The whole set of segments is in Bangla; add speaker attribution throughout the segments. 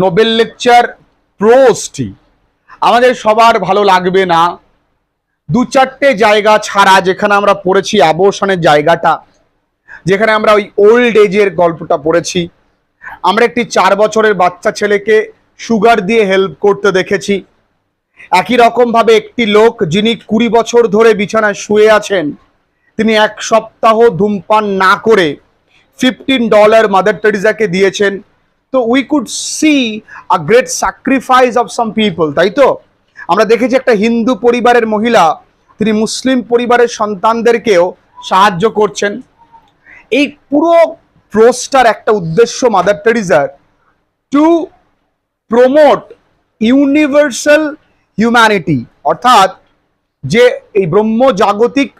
Speaker 1: নোবেল লেকচার প্রোস্টই আমাদের সবার ভালো লাগবে না। দু চারটে জায়গা ছাড়া যেখানে আমরা পড়েছি অ্যাবর্শনের জায়গাটা, যেখানে আমরা ওই ওল্ড এজের গল্পটা পড়েছি, আমরা একটি 4 বছরের বাচ্চা ছেলেকে সুগার দিয়ে হেল্প করতে দেখেছি। একই রকম ভাবে একটি লোক যিনি 20 বছর ধরে বিছানায় শুয়ে আছেন, তিনি 1 সপ্তাহ ধূমপান না করে $15 মাদার টেরিজাকে দিয়েছেন। তো we could see a great sacrifice of some people, তাই তো? আমরা দেখেছি একটা হিন্দু পরিবারের মহিলা, তিনি মুসলিম পরিবারের সন্তানদেরকেও সাহায্য করছেন। এই পুরো প্রোস্টার একটা উদ্দেশ্য মাদার টেরিজার, টু প্রমোট ইউনিভার্সাল হিউম্যানিটি, অর্থাৎ যে এই ব্রহ্মজাগতিক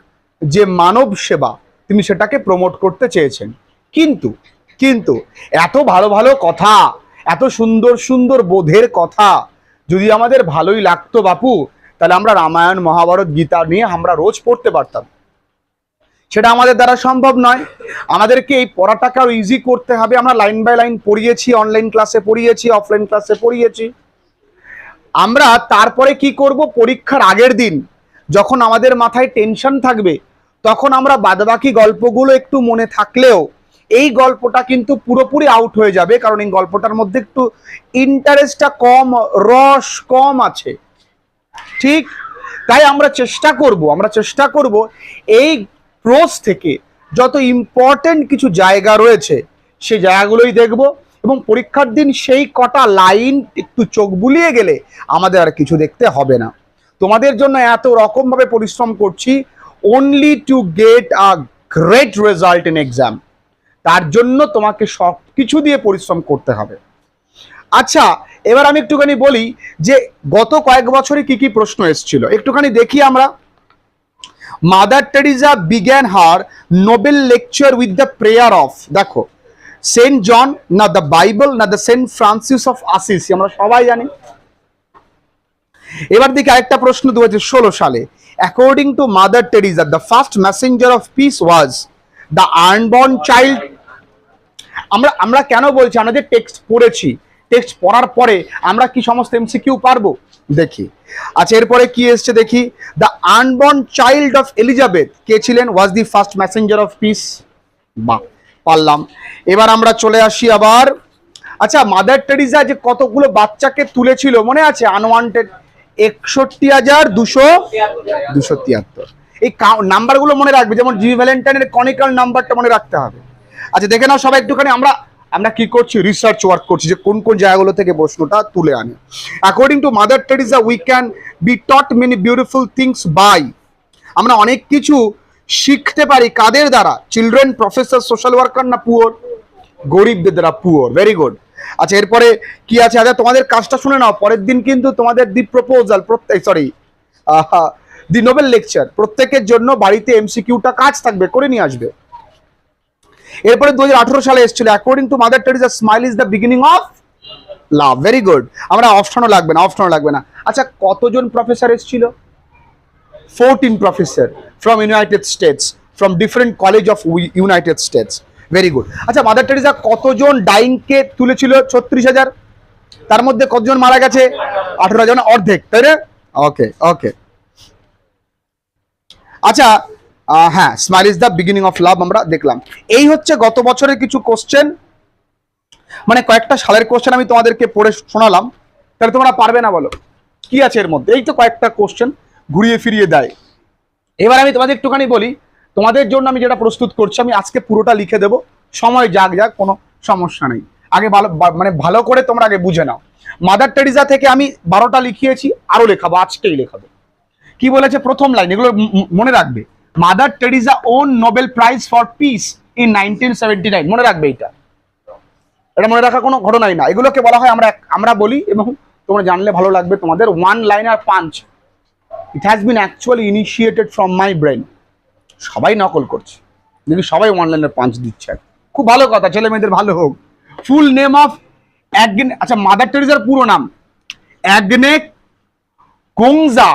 Speaker 1: যে মানব সেবা, তিনি সেটাকে প্রমোট করতে চেয়েছেন। কিন্তু কিন্তু এত ভালো ভালো কথা, এত সুন্দর সুন্দর বোধের কথা যদি আমাদের ভালোই লাগতো বাপু, তাহলে আমরা রামায়ণ মহাভারত গীতা নিয়ে আমরা রোজ পড়তে পারতাম। সেটা আমাদের দ্বারা সম্ভব নয়। আমাদেরকে এই পড়াটাকে আরো ইজি করতে হবে। আমরা লাইন বাই লাইন পড়িয়েছি, অনলাইন ক্লাসে পড়িয়েছি, অফলাইন ক্লাসে পড়িয়েছি। আমরা তারপরে কি করব, পরীক্ষার আগের দিন যখন আমাদের মাথায় টেনশন থাকবে, তখন আমরা বাদবাকি গল্পগুলো একটু মনে থাকলেও এই গল্পটা কিন্তু পুরোপুরি আউট হয়ে যাবে, কারণ এই গল্পটার মধ্যে একটু ইন্টারেস্টটা কম, রস কম আছে। ঠিক তাই আমরা চেষ্টা করব এই প্রোস থেকে যত ইম্পর্টেন্ট কিছু জায়গা রয়েছে সেই জায়গাগুলোই দেখব, এবং পরীক্ষার দিন সেই কটা লাইন একটু চোখ বুলিয়ে গেলে আমাদের আর কিছু দেখতে হবে না। তোমাদের জন্য এত রকম ভাবে পরিশ্রম করছি, only to get a great result in exam। তার জন্য তোমাকে সব কিছু দিয়ে পরিশ্রম করতে হবে। আচ্ছা, এবার আমি একটুখানি বলি যে গত কয়েক বছরে কি কি প্রশ্ন এসেছিল, একটুখানি দেখি আমরা। Mother Teresa began her Nobel lecture with the prayer of, দেখো, সেন্ট জন, না দ্য বাইবেল, না দ্য সেন্ট ফ্রান্সিস অফ আসিসি, আমরা সবাই জানি। এবার দেখি আরেকটা প্রশ্ন 2016 সালে, according to Mother Teresa the first messenger of piece was the unborn child. আমরা কেন বলছি, আমরা যে টেক্সট পড়েছি, টেক্সট পড়ার পরে আমরা কি সমস্ত এমসিকিউ পারবো? দেখি। আচ্ছা, এরপরে কি এসছে দেখি, the unborn child of Elizabeth কে ছিলেন? Was the first messenger of peace. বাহ, পারলাম। এবার আমরা চলে আসি আবার। আচ্ছা, মাদার টেরিজা যে কতগুলো বাচ্চাকে তুলেছিল মনে আছে? আনওয়ান্টেড 61,273। এই নাম্বারগুলো মনে রাখবে, যেমন জি ভ্যালেন্টাইনের কনিক্যাল নাম্বারটা মনে রাখতে হবে। আচ্ছা, দেখে নাও সবাই একটুখানি, আমরা কি করছি, রিসার্চ ওয়ার্ক করছি যে কোন কোন জায়গাগুলো থেকে প্রশ্নটা তুলে আনে। According to Mother Teresa we can be taught many beautiful things by, আমরা অনেক কিছু শিখতে পারি কাদের দ্বারা? চিলড্রেন, প্রফেসর, সোশ্যাল ওয়ার্কার, না পুয়ার? গরিবদের দ্বারা, পুয়ার। Very good. আচ্ছা, এরপরে কি আছে? আচ্ছা, তোমাদের কাজটা শুনে নাও, পরের দিন কিন্তু তোমাদের দি প্রপোজাল, দি নোবেল লেকচার, প্রত্যেকের জন্য বাড়িতে এমসিকিউটা কাজ থাকবে, করে নিয়ে আসবে। এরপরে 2018 সালে এসেছিল, according to Mother Teresa smile is the beginning of love. Very good. আমরা অপশনও লাগবে না। আচ্ছা, কতজন প্রফেসর এসেছিল? 14 professor from United states, from different college of United states. Very good. আচ্ছা, মাদার টেরিজা কতজন ডাইংকে তুলেছিল? 36,000। তার মধ্যে কতজন মারা গেছে? 18,000, অর্ধেক, তাই না? ওকে ওকে। আচ্ছা, হ্যাঁ, smile is the beginning of love আমরা দেখলাম। এই হচ্ছে গত বছরের কিছু কোশ্চেন, মানে কয়েকটা সালের কোশ্চেন আমি তোমাদেরকে পড়ে শোনালাম। তাহলে তোমরা পারবে না বলো? কি আছে এর মধ্যে? এই তো কয়েকটা কোশ্চেন ঘুরিয়ে ফিরিয়ে দেয়। এবার আমি তোমাদের একটুখানি বলি, তোমাদের জন্য আমি যেটা প্রস্তুত করছি, আমি আজকে পুরোটা লিখে দেবো, সময় যাক, কোনো সমস্যা নেই। আগে ভালো করে তোমরা আগে বুঝে নাও। মাদার টেরিজা থেকে আমি 12টা লিখিয়েছি, আরো লেখাবো, আজকেই লেখাবো। কি বলেছে প্রথম লাইন, এগুলো মনে রাখবে। Mother Teresa won Nobel prize for peace in 1979। মনে রাখবে এটা মনে রাখা কোনো ঘটনাই না। এগুলোকে বলা হয়, আমরা বলি, এবং তোমরা জানলে ভালো লাগবে তোমাদের, one liner punch. It has been actually initiated from my brain. সবাই নকল করছে, দেখি সবাই ওয়ান লাইনার পাঞ্চ দিচ্ছে। খুব ভালো কথা, ছেলে মেয়েদের ভালো হোক। ফুল নেম অফ আচ্ছা, মাদার টেরিজার পুরো নাম অ্যাগনে কোংজা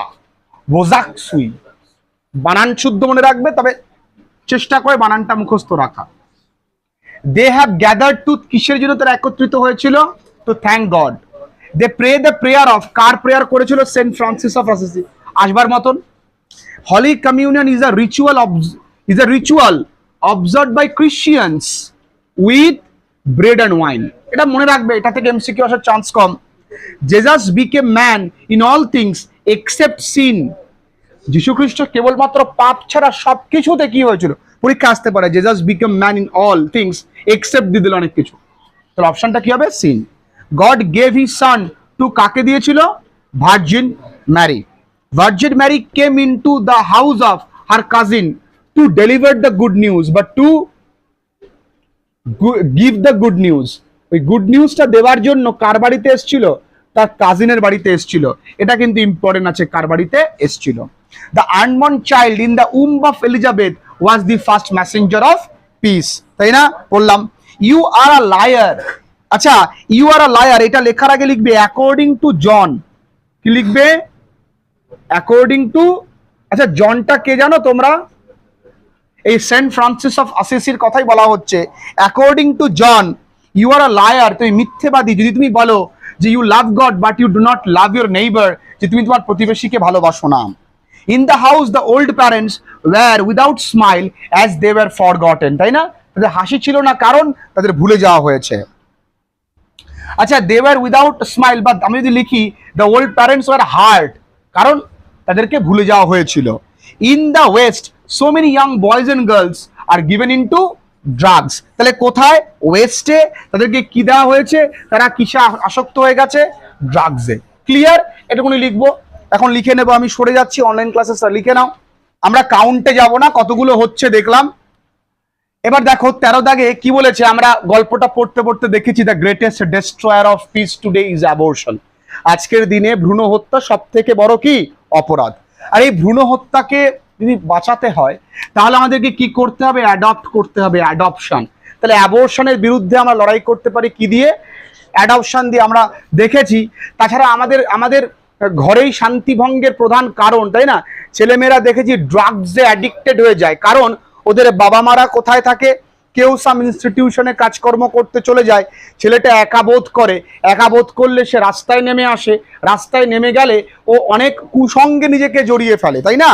Speaker 1: বোজাকসুই। বানান শুদ্ধ মনে রাখবে, তবে চেষ্টা করে বানানটা মুখস্থ রাখা। দে হ্যাভ গ্যাদার্ড টু, কিসের জন্য তারা একত্রিত হয়েছিল? to thank God. They pray the prayer of, car prayer করেছিল? সেন্ট ফ্রান্সিস অফ অ্যাসিসি, আসবার মতন। Holy Communion is a ritual observed by Christians with bread and wine. এটা মনে রাখবে, এটা থেকে এমসিকিউ আসার chance com. Jesus became man in all things except sin. যীশু খ্রিস্ট কেবলমাত্র পাপ ছাড়া সবকিছুতে কি হয়েছিল? পরীক্ষা আসতে পারে। Jesus became man in all things except দিয়ে দিল অনেক কিছু, তাহলে অপশনটা কি হবে? sin. God gave his son to, কাকে দিয়েছিল? Virgin Mary. Virgin Mary came into the house of her cousin to deliver the good news, but to give the good news. ওই গুড নিউজটা দেওয়ার জন্য কার বাড়িতে এসেছিল? তার কাজিনের বাড়িতে এসেছিল। এটা কিন্তু ইম্পর্টেন্ট আছে, কার বাড়িতে এসেছিল। The unborn child in the womb of Elizabeth was the first messenger of peace, তাই না? বললাম you are a liar। আচ্ছা, you are a liar এটা লেখার আগে লিখবে অ্যাকর্ডিং টু জন। কি লিখবে? অ্যাকর্ডিং টু, আচ্ছা জনটা কে জানো তোমরা? এই সেন্ট ফ্রান্সিস অফ অ্যাসিসির কথাই বলা হচ্ছে। According to John you are a liar, তুমি মিথ্যেবাদী যদি তুমি বলো যে you love God but you do not love your neighbour, যে তুমি তোমার প্রতিবেশীকে ভালোবাসো না। In the house the old parents were without smile as they were forgotten, তাই না? তাদের হাসি ছিল না, কারণ তাদের ভুলে যাওয়া হয়েছে। আচ্ছা, দে ওয়্যার উইদাউট স্মাইল, বা আমি যদি লিখি the old parents were hurt, কারণ তাদেরকে ভুলে যাওয়া হয়েছিল। In the West so many young boys and girls are given into drugs, তাহলে কোথায়? ওয়েস্টে তাদেরকে কি দেওয়া হয়েছে? তারা কিসে আসক্ত হয়ে গেছে? ড্রাগসে। ক্লিয়ার? এটুকুনি লিখবো, এখন লিখে নেবো। আমি সরে যাচ্ছি, অনলাইন ক্লাসে লিখে নাও। আমরা কাউন্টে যাব না, কতগুলো হচ্ছে দেখলাম। এবার দেখো 13 দাগে কি বলেছে, আমরা গল্পটা পড়তে পড়তে দেখেছি the greatest destroyer of piece today is abortion. আজকের দিনে ভ্রূণ হত্যা সব থেকে বড় কি অপরাধ। আর এই ভ্রূণ হত্যাকে যদি বাঁচাতে হয় তাহলে আমাদেরকে কি করতে হবে? অ্যাডপ্ট করতে হবে, অ্যাডপশন। তাহলে অ্যাবর্শনের বিরুদ্ধে আমরা লড়াই করতে পারি কি দিয়ে? অ্যাডপশন দিয়ে। আমরা দেখেছি, তাছাড়া আমাদের ঘরেই শান্তিভঙ্গের প্রধান কারণ, তাই না? ছেলেমেয়েরা দেখেছি ড্রাগসে অ্যাডিক্টেড হয়ে যায়, কারণ ওদের বাবা মারা কোথায় থাকে? কেউ সাম ইনস্টিটিউশনে কাজকর্ম করতে চলে যায়, ছেলেটা একা বোধ করে, একা বোধ করলে সে রাস্তায় নেমে আসে, রাস্তায় নেমে গেলে ও অনেক কুসঙ্গে নিজেকে জড়িয়ে ফেলে, তাই না?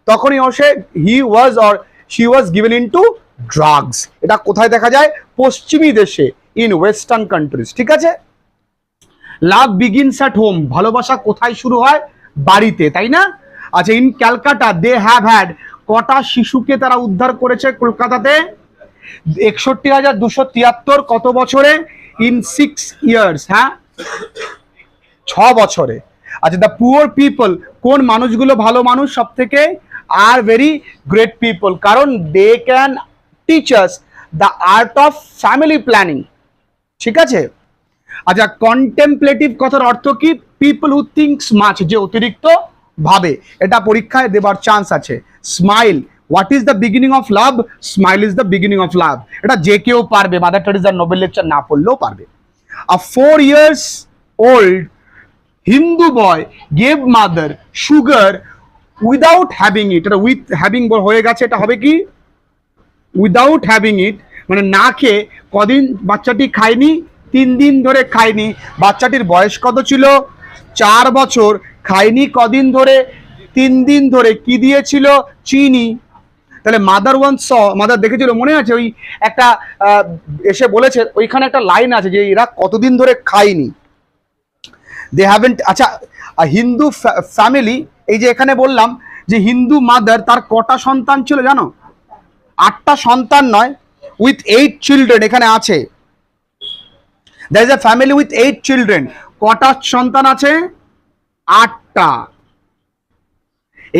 Speaker 1: তখনই সে he was or she was given into drugs. এটা কোথায় দেখা যায়? পশ্চিমী দেশে, ইন ওয়েস্টার্ন কান্ট্রিজ। ঠিক আছে? লাভ বিগিনস অ্যাট হোম, ভালোবাসা কোথায় শুরু হয়? বাড়িতে, তাই না? আচ্ছা, in Calcutta they have had, কটা শিশুকে তারা উদ্ধার করেছে কলকাতাতে? 61,273। কত বছরে? ইন 6 ইয়ার্স, হ্যাঁ 6 বছরে। আচ্ছা, দ্য পুয়ার পিপল, কোন মানুষগুলো ভালো মানুষ সব থেকে? আর ভেরি গ্রেট পিপল, কারণ they can teach us the art of family planning. ঠিক আছে? আচ্ছা, কন্টেম্পলেটিভ কথার অর্থ কি? পিপল হু থিঙ্কস মাচ, যে অতিরিক্ত ভাবে। এটা পরীক্ষায় দেবার চান্স আছে। Smile, what is the beginning of love? Smile is the beginning of love. এটা যে কেউ পারবে, মাদার টেরেসা নোবেল লেকচার না পড়লেও পারবে। A 4 years old Hindu boy gave Mother sugar without having it. এটা উইথ হ্যাভিং হয়ে গেছে, এটা হবে কি? উইদাউট হ্যাভিং ইট, মানে না খেয়ে। কদিন বাচ্চাটি খায়নি? 3 দিন ধরে খায়নি। বাচ্চাটির বয়স কত ছিল? 4 বছর। খায়নি কদিন ধরে? 3 দিন ধরে। কি দিয়েছিল? চিনি। তাহলে মাদার ওয়ান্স স, মাদার দেখেছিল, মনে আছে? ওই একটা এসে বলেছে, ওইখানে একটা লাইন আছে যে এরা কতদিন ধরে খায়নি, দে হ্যাভেন্ট। আচ্ছা, হিন্দু ফ্যামিলি, এই যে এখানে বললাম যে হিন্দু মাদার, তার কটা সন্তান ছিল জানো? 8টা সন্তান নয়, উইথ 8 চিলড্রেন এখানে আছে। There is a family with 8 children. কটা সন্তান আছে? 8টা।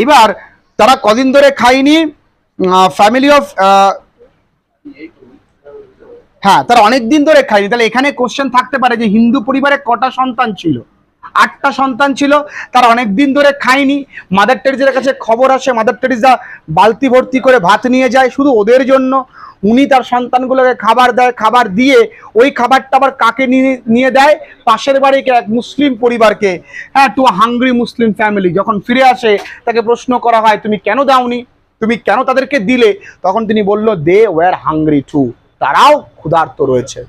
Speaker 1: এইবার তারা কদিন ধরে খায়নি? ফ্যামিলি অফ, হ্যাঁ তারা অনেক দিন ধরে খায়নি। তাহলে এখানে কোশ্চেন থাকতে পারে যে হিন্দু পরিবারে কটা সন্তান ছিল? 8টা সন্তান ছিল, তারা অনেক দিন ধরে খায়নি। মাদার টেরেসার কাছে খবর আসে, মাদার টেরেসা বালতি ভর্তি করে ভাত নিয়ে যায় শুধু ওদের জন্য। উনি তার সন্তানগুলোকে খাবার দেয়, খাবার দিয়ে ওই খাবারটা আবার কাকে নিয়ে দেয়? পাশের বাড়িকে, এক মুসলিম পরিবারকে, হ্যাঁ, টু হাংরি মুসলিম ফ্যামিলি। যখন ফিরে আসে তাকে প্রশ্ন করা হয়, তুমি কেন দাওনি, তুমি কেন তাদেরকে দিলে? তখন তিনি বলল, দে ওয়ার হাংরি টু, তারাও ক্ষুধার্ত রয়েছে।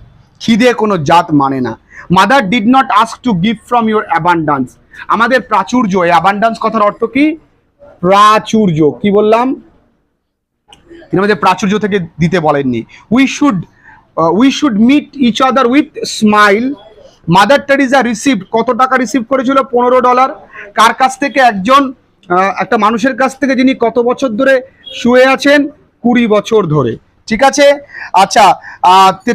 Speaker 1: খিদে কোনো জাত মানে না। Mother did not ask to give from your abundance. আমাদের প্রাচুর্য, এই অ্যাবান্ডান্স কথার অর্থ কি? প্রাচুর্য। কি বললাম? তিনি আমাদের প্রাচুর্য থেকে দিতে বলেননি। We should meet each other with smile. Mother Teresa receive, কত টাকা রিসিভ করেছিল? $15। কার কাছ থেকে? একটা মানুষের কাছ থেকে যিনি কত বছর ধরে শুয়ে আছেন? 20 বছর ধরে। ঠিক আছে। আচ্ছা,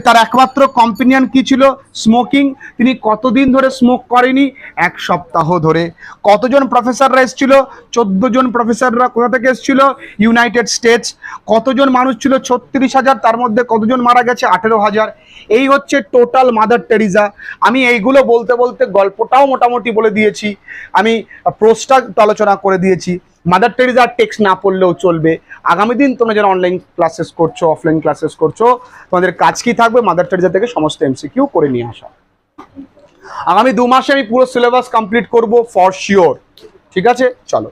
Speaker 1: তার একমাত্র কম্পেনিয়ন কি ছিল? স্মোকিং। তিনি কতদিন ধরে স্মোক করেনি? 1 সপ্তাহ ধরে। কতজন প্রফেসররা এসেছিল? 14 জন প্রফেসররা। কোথা থেকে এসেছিল? United states. কতজন মানুষ ছিল? 36,000। তার মধ্যে কতজন মারা গেছে? 18,000। এই হচ্ছে টোটাল মাদার টেরিজা। আমি এইগুলো বলতে বলতে গল্পটাও মোটামুটি বলে দিয়েছি, আমি প্রোসটা আলোচনা করে দিয়েছি। মাদার টেরিজা টেক্সট না পড়লেও চলবে। আগামী দিন তোমরা যারা অনলাইন ক্লাসেস করছো, অফলাইন ক্লাসেস করছো, তোমাদের কাজ কি থাকবে? মাদার টেরিজা থেকে সমস্ত এমসিকিউ করে নিয়ে আসা। আগামী 2 মাসে আমি পুরো সিলেবাস কমপ্লিট করব ফর শিওর। ঠিক আছে, চলো।